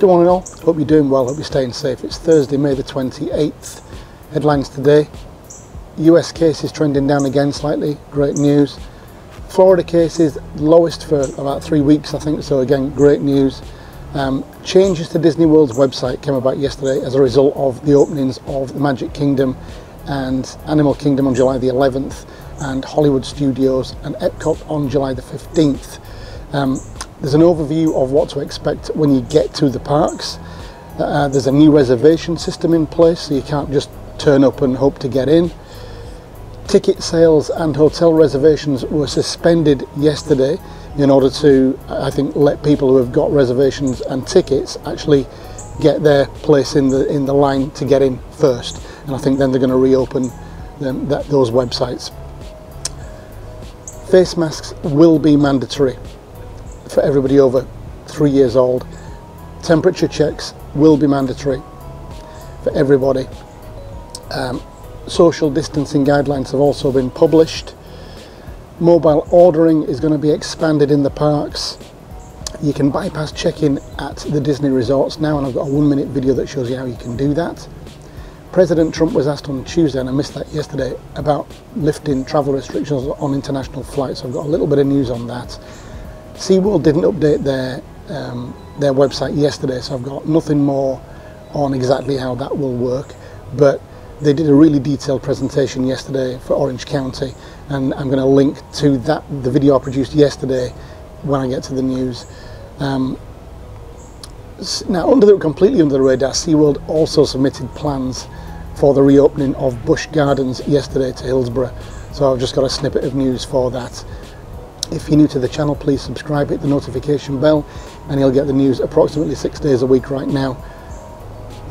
Good morning all, hope you're doing well, hope you're staying safe. It's Thursday, May the 28th. Headlines today: US cases trending down again slightly, great news. Florida cases lowest for about 3 weeks I think, so again great news. Changes to Disney World's website came about yesterday as a result of the openings of the Magic Kingdom and Animal Kingdom on July the 11th and Hollywood Studios and Epcot on July the 15th. There's an overview of what to expect when you get to the parks. There's a new reservation system in place, so you can't just turn up and hope to get in. Ticket sales and hotel reservations were suspended yesterday in order to, I think, let people who have got reservations and tickets actually get their place in the line to get in first. And I think then they're going to reopen those websites. Face masks will be mandatory for everybody over 3 years old. Temperature checks will be mandatory for everybody. Social distancing guidelines have also been published. Mobile ordering is going to be expanded in the parks. You can bypass check-in at the Disney resorts now, and I've got a 1-minute video that shows you how you can do that. President Trump was asked on Tuesday, and I missed that yesterday, about lifting travel restrictions on international flights. So I've got a little bit of news on that. SeaWorld didn't update their website yesterday, so I've got nothing more on exactly how that will work, but they did a really detailed presentation yesterday for Orange County, and I'm going to link to that, the video I produced yesterday, when I get to the news. Now, completely under the radar, SeaWorld also submitted plans for the reopening of Busch Gardens yesterday to Hillsborough, so I've just got a snippet of news for that. If you're new to the channel, please subscribe, hit the notification bell, and you'll get the news approximately 6 days a week right now.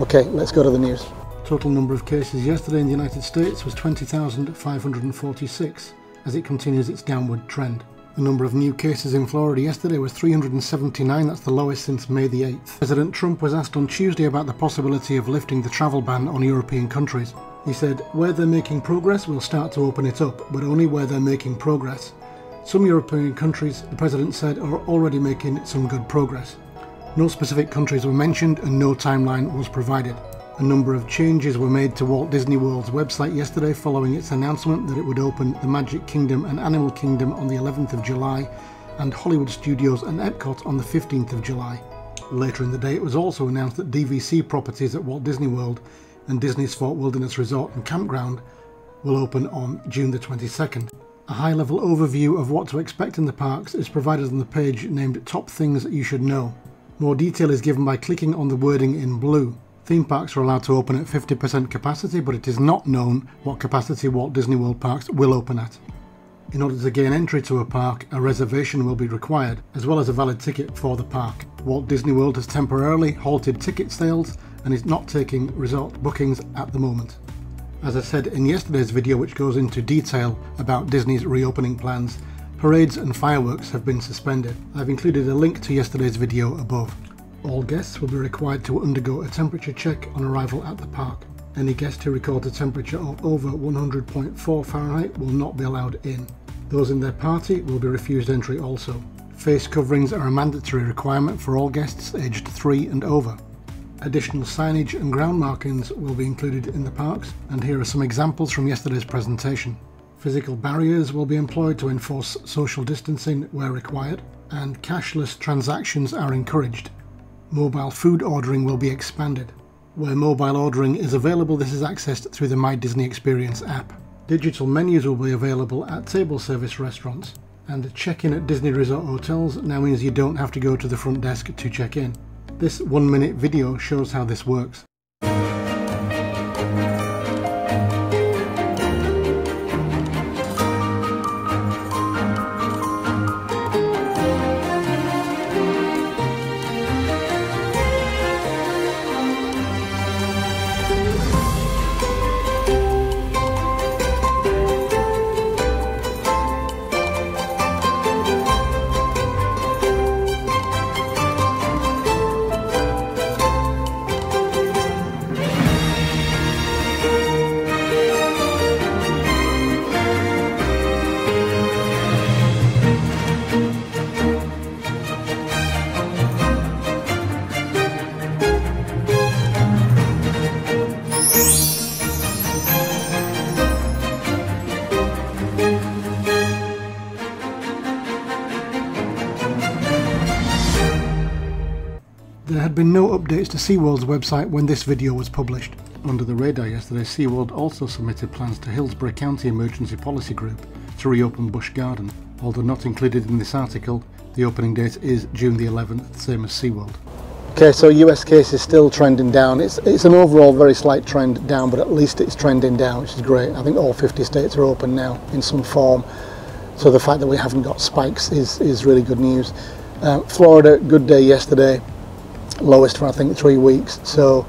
Okay, let's go to the news. Total number of cases yesterday in the United States was 20,546 as it continues its downward trend. The number of new cases in Florida yesterday was 379, that's the lowest since May the 8th. President Trump was asked on Tuesday about the possibility of lifting the travel ban on European countries. He said, "Where they're making progress, we'll start to open it up, but only where they're making progress. Some European countries," the President said, "are already making some good progress." No specific countries were mentioned and no timeline was provided. A number of changes were made to Walt Disney World's website yesterday following its announcement that it would open the Magic Kingdom and Animal Kingdom on the 11th of July and Hollywood Studios and Epcot on the 15th of July. Later in the day it was also announced that DVC properties at Walt Disney World and Disney's Fort Wilderness Resort and Campground will open on June the 22nd. A high-level overview of what to expect in the parks is provided on the page named Top Things You Should Know. More detail is given by clicking on the wording in blue. Theme parks are allowed to open at 50% capacity, but it is not known what capacity Walt Disney World parks will open at. In order to gain entry to a park, a reservation will be required, as well as a valid ticket for the park. Walt Disney World has temporarily halted ticket sales and is not taking resort bookings at the moment. As I said in yesterday's video, which goes into detail about Disney's reopening plans, parades and fireworks have been suspended. I've included a link to yesterday's video above. All guests will be required to undergo a temperature check on arrival at the park. Any guest who records a temperature of over 100.4 Fahrenheit will not be allowed in. Those in their party will be refused entry also. Face coverings are a mandatory requirement for all guests aged 3 and over. Additional signage and ground markings will be included in the parks, and here are some examples from yesterday's presentation. Physical barriers will be employed to enforce social distancing where required, and cashless transactions are encouraged. Mobile food ordering will be expanded. Where mobile ordering is available, this is accessed through the My Disney Experience app. Digital menus will be available at table service restaurants, and check-in at Disney Resort hotels now means you don't have to go to the front desk to check in. This 1-minute video shows how this works. There had been no updates to SeaWorld's website when this video was published. Under the radar yesterday, SeaWorld also submitted plans to Hillsborough County Emergency Policy Group to reopen Busch Gardens. Although not included in this article, the opening date is June the 11th, same as SeaWorld. Okay, so US case is still trending down. It's an overall very slight trend down, but at least it's trending down, which is great. I think all 50 states are open now in some form. So the fact that we haven't got spikes is really good news. Florida, good day yesterday, lowest for I think 3 weeks. So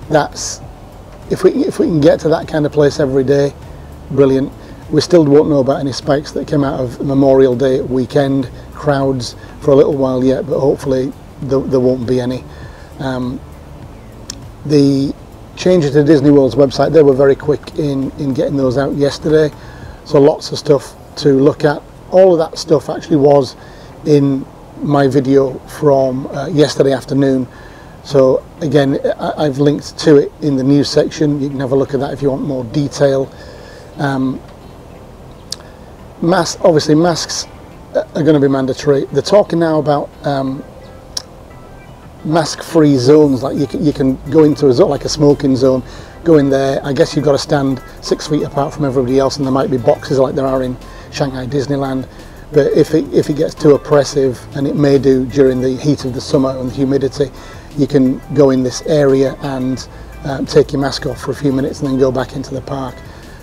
that's, if we can get to that kind of place every day, brilliant. We still won't know about any spikes that came out of Memorial Day weekend crowds for a little while yet, but hopefully there won't be any. The changes to Disney World's website, they were very quick in getting those out yesterday, so lots of stuff to look at. All of that stuff actually was in my video from yesterday afternoon, so again I've linked to it in the news section. You can have a look at that if you want more detail. Obviously masks are going to be mandatory. They're talking now about mask-free zones, like you can go into a zone like a smoking zone, go in there. I guess you've got to stand 6 feet apart from everybody else, and there might be boxes like there are in Shanghai Disneyland. But if it gets too oppressive, and it may do during the heat of the summer and the humidity, you can go in this area and take your mask off for a few minutes and then go back into the park.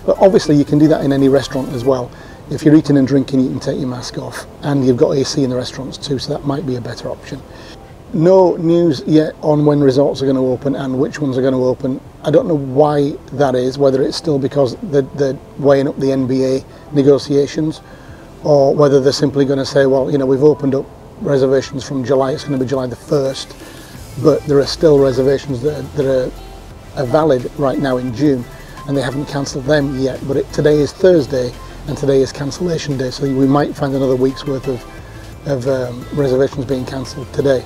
But obviously you can do that in any restaurant as well. If you're eating and drinking, you can take your mask off, and you've got AC in the restaurants too, so that might be a better option. No news yet on when resorts are going to open and which ones are going to open. I don't know why that is, whether it's still because they're weighing up the NBA negotiations, or whether they're simply going to say, well, you know, we've opened up reservations from July, it's going to be July the 1st, but there are still reservations that are valid right now in June, and they haven't cancelled them yet. But today is Thursday, and today is cancellation day, so we might find another week's worth of reservations being cancelled today.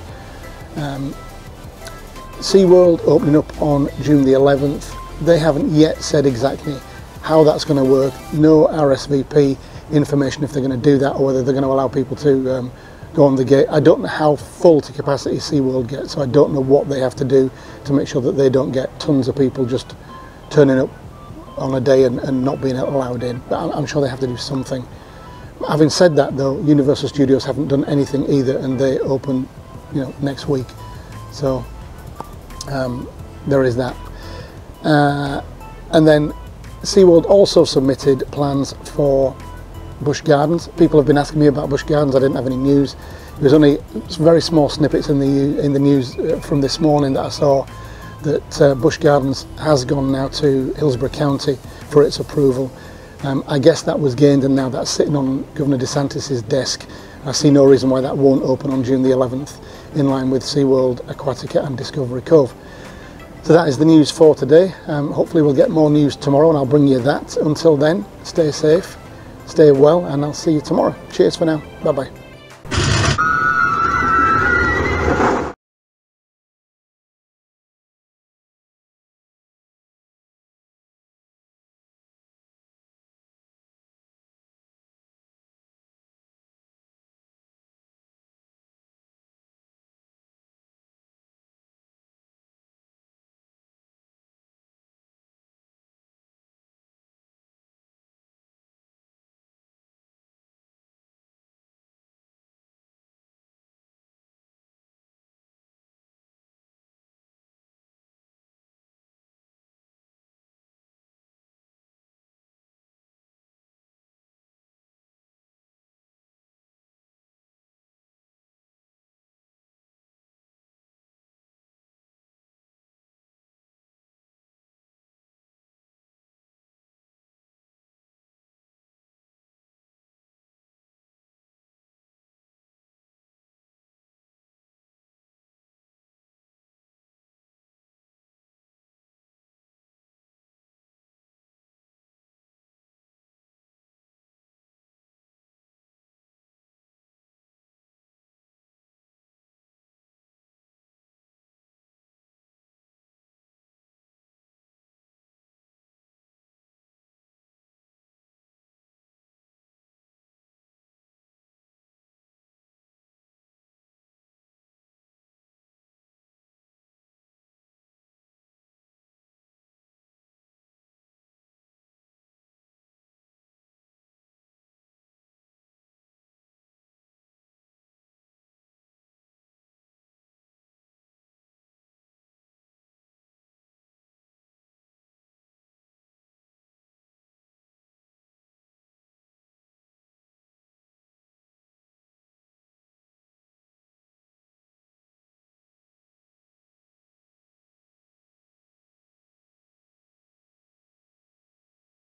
SeaWorld opening up on June the 11th. They haven't yet said exactly how that's going to work. No RSVP information if they're going to do that, or whether they're going to allow people to go on the gate. I don't know how full to capacity SeaWorld gets, so I don't know what they have to do to make sure that they don't get tons of people just turning up on a day and not being allowed in. But I'm sure they have to do something. Having said that though, Universal Studios haven't done anything either, and they open, you know, next week. So there is that. And then SeaWorld also submitted plans for Busch Gardens. People have been asking me about Busch Gardens. I didn't have any news. There was only very small snippets in the news from this morning that I saw that Busch Gardens has gone now to Hillsborough County for its approval. I guess that was gained, and now that's sitting on Governor DeSantis's desk. I see no reason why that won't open on June the 11th, in line with SeaWorld, Aquatica and Discovery Cove. So that is the news for today. Hopefully we'll get more news tomorrow, and I'll bring you that. Until then, stay safe, stay well, and I'll see you tomorrow. Cheers for now. Bye bye.